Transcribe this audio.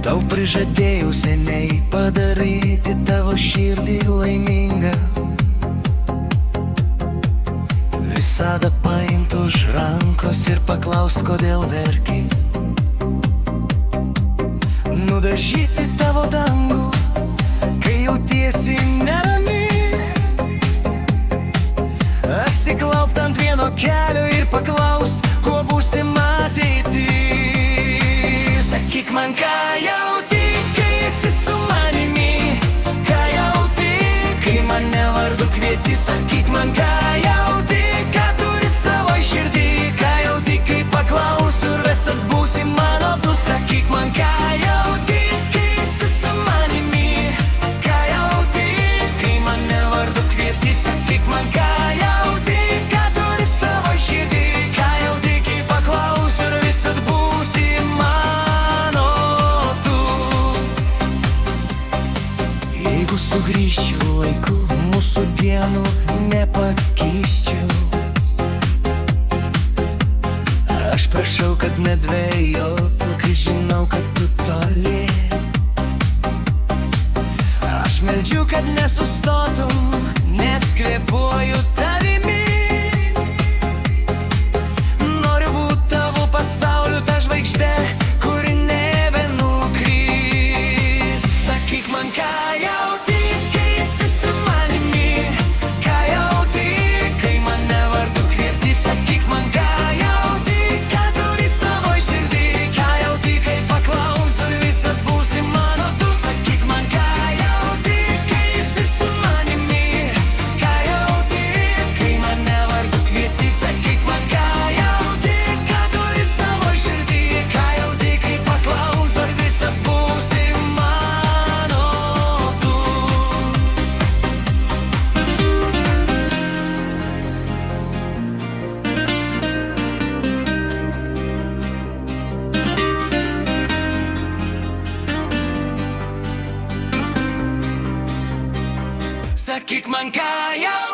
Tau prižadėjau seniai padaryti tavo širdį laimingą, visada paimt už rankos ir paklaust, kodėl verki. Nudažyti tavo dangų, kai jautiesi nerami, atsiklaupt ant vieno kelio ir paklaust, kuo būsim ateity. Sakyk man, ką jauti, kai esi su manimi, ką jauti, kai mane vardu kvieti. Sakyk man, ką jauti, ką turi savo širdį, ką jauti, kai paklausiu ir visad būsi mano tu. Sakyk man, ką jauti, kai esi su manimi, ką jauti, kai mane vardu kvieti. Sakyk man, ką jauti, ką turi savo širdį, ką jauti, kai paklausiu ir visad būsi mano tu. Jeigu sugrįžčiau laiku, mūsų dienų nepakeisčiau. Aš prašau, kad nedvejotų, kai žinau, kad tu toli. Aš meldžiu, kad nesustotum, nes kvėpuoju tavimi. Noriu būt tavo pasauliu, ta žvaigždė, kuri nebenukris. Sakyk man, ką jauti, kai esi su manimi, ką jauti, kai mane vardu kvieti. Sakyk man, ką jauti, ką turi savo širdį, ką jauti, kai paklausiu ir visad būsi mano tu. Sakyk man, ką jauti, kai esi su manimi, ką jauti, kai mane vardu kvieti. Sakyk man, ką jauti, ką turi savo širdį, ką jauti, kai paklausiu ir visad būsi mano tu. Sakyk man, ką jauti.